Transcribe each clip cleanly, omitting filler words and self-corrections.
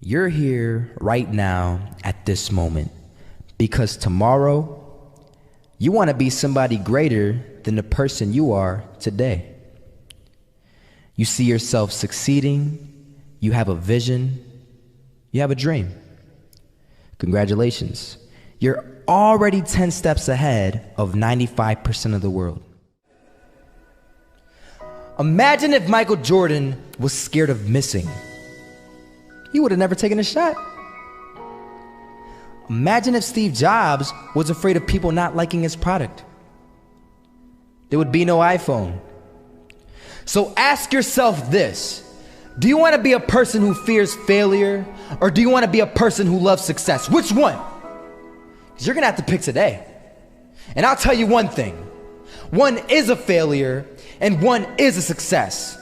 You're here right now at this moment because tomorrow you want to be somebody greater than the person you are today. You see yourself succeeding, you have a vision, you have a dream. Congratulations. You're already 10 steps ahead of 95% of the world. Imagine if Michael Jordan was scared of missing. He would have never taken a shot. Imagine if Steve Jobs was afraid of people not liking his product. There would be no iPhone. So ask yourself this: do you want to be a person who fears failure, or do you want to be a person who loves success? Which one? Because you're going to have to pick today. And I'll tell you one thing: one is a failure and one is a success.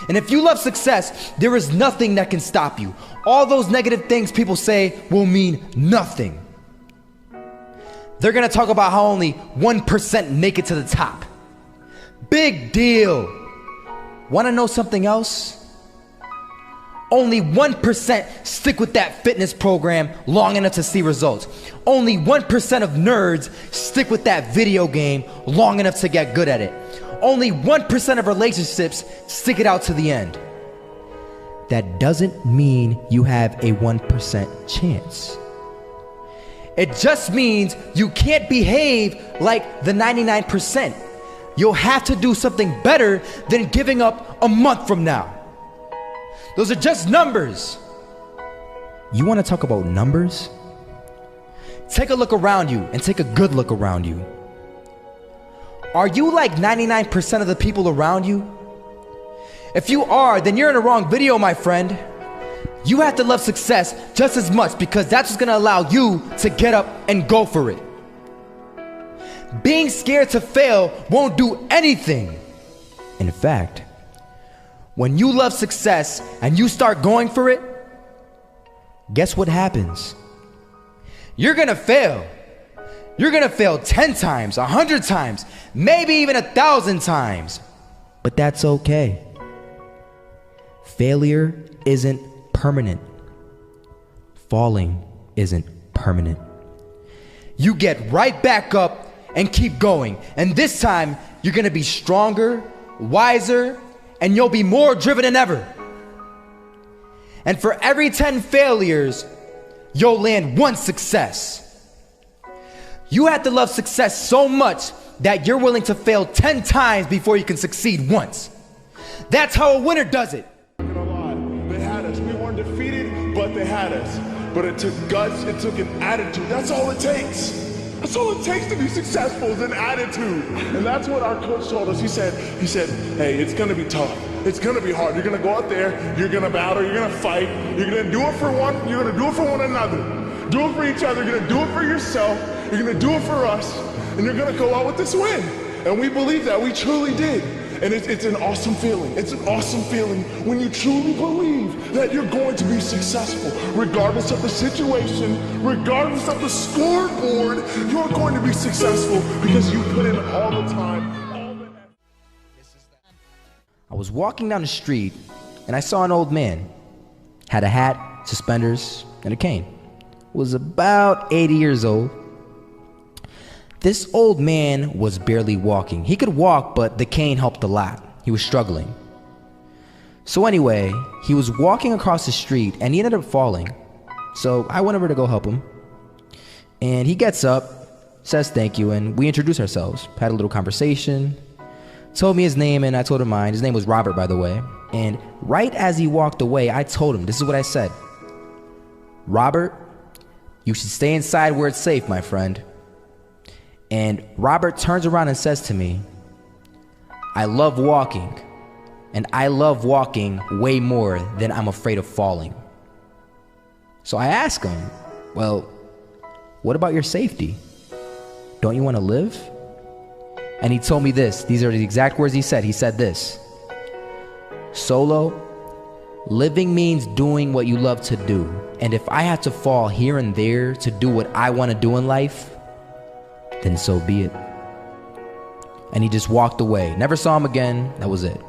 And if you love success, there is nothing that can stop you. All those negative things people say will mean nothing. They're gonna talk about how only 1% make it to the top. Big deal. Wanna know something else? Only 1% stick with that fitness program long enough to see results. Only 1% of nerds stick with that video game long enough to get good at it. Only 1% of relationships stick it out to the end. That doesn't mean you have a 1% chance. It just means you can't behave like the 99%. You'll have to do something better than giving up a month from now. Those are just numbers. You want to talk about numbers? Take a look around you and take a good look around you. Are you like 99% of the people around you? If you are, then you're in the wrong video, my friend. You have to love success just as much because that's what's gonna allow you to get up and go for it. Being scared to fail won't do anything. In fact, when you love success and you start going for it, guess what happens? You're gonna fail. You're gonna fail 10 times, 100 times, maybe even 1,000 times. But that's okay. Failure isn't permanent. Falling isn't permanent. You get right back up and keep going. And this time, you're gonna be stronger, wiser, and you'll be more driven than ever. And for every 10 failures, you'll land one success. You have to love success so much that you're willing to fail 10 times before you can succeed once. That's how a winner does it. I'm not gonna lie, they had us. We weren't defeated, but they had us. But it took guts, it took an attitude. That's all it takes. That's all it takes to be successful is an attitude. And that's what our coach told us. He said, hey, it's gonna be tough. It's gonna be hard. You're gonna go out there, you're gonna battle, you're gonna fight, you're gonna do it for one, you're gonna do it for one another. Do it for each other, you're gonna do it for yourself, you're gonna do it for us, and you're gonna go out with this win. And we believe that, we truly did. And it's an awesome feeling. It's an awesome feeling when you truly believe that you're going to be successful. Regardless of the situation, regardless of the scoreboard, you're going to be successful because you put in all the time, all the effort. I was walking down the street and I saw an old man. Had a hat, suspenders, and a cane. Was about 80 years old. This old man was barely walking. He could walk, but the cane helped a lot. He was struggling. So anyway, he was walking across the street and he ended up falling. So I went over to go help him. And he gets up, says thank you, and we introduced ourselves. Had a little conversation. Told me his name and I told him mine. His name was Robert, by the way. And right as he walked away, I told him, this is what I said. Robert, you should stay inside where it's safe, my friend. And Robert turns around and says to me, I love walking, and I love walking way more than I'm afraid of falling. So I ask him, well, what about your safety? Don't you want to live? And he told me this. These are the exact words he said. He said this: Solo, living means doing what you love to do. And if I have to fall here and there to do what I want to do in life, then so be it. And he just walked away. Never saw him again. That was it.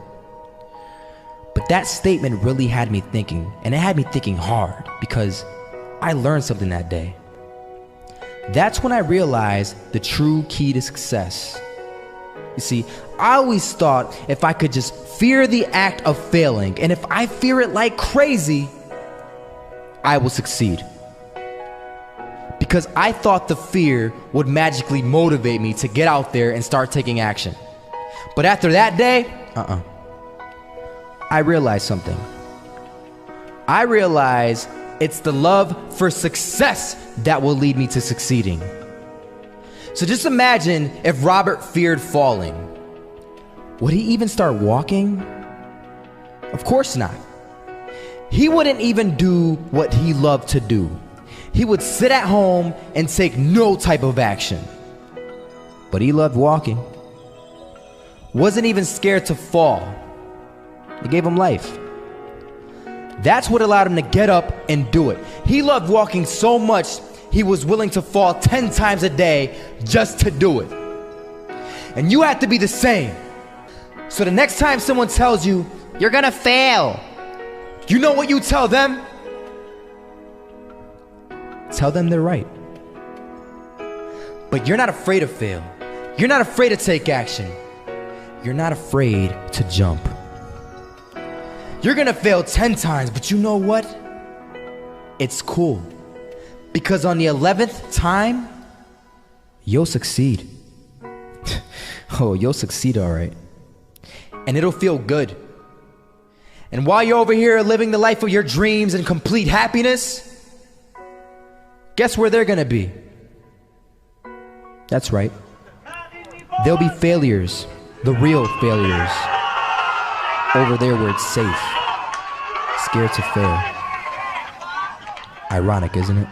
But that statement really had me thinking, and it had me thinking hard because I learned something that day. That's when I realized the true key to success. You see, I always thought if I could just fear the act of failing, and if I fear it like crazy, I will succeed. Because I thought the fear would magically motivate me to get out there and start taking action. But after that day, I realized something. I realized it's the love for success that will lead me to succeeding. So just imagine if Robert feared falling. Would he even start walking? Of course not. He wouldn't even do what he loved to do. He would sit at home and take no type of action. But he loved walking. Wasn't even scared to fall. It gave him life. That's what allowed him to get up and do it. He loved walking so much, he was willing to fall 10 times a day just to do it. And you have to be the same. So the next time someone tells you, you're gonna fail, you know what you tell them? Tell them they're right. But you're not afraid to fail. You're not afraid to take action. You're not afraid to jump. You're gonna fail 10 times, but you know what? It's cool. Because on the 11th time, you'll succeed. Oh, you'll succeed, all right. And it'll feel good. And while you're over here living the life of your dreams and complete happiness, guess where they're gonna be? That's right. They'll be failures, the real failures. Over there where it's safe, scared to fail. Ironic, isn't it?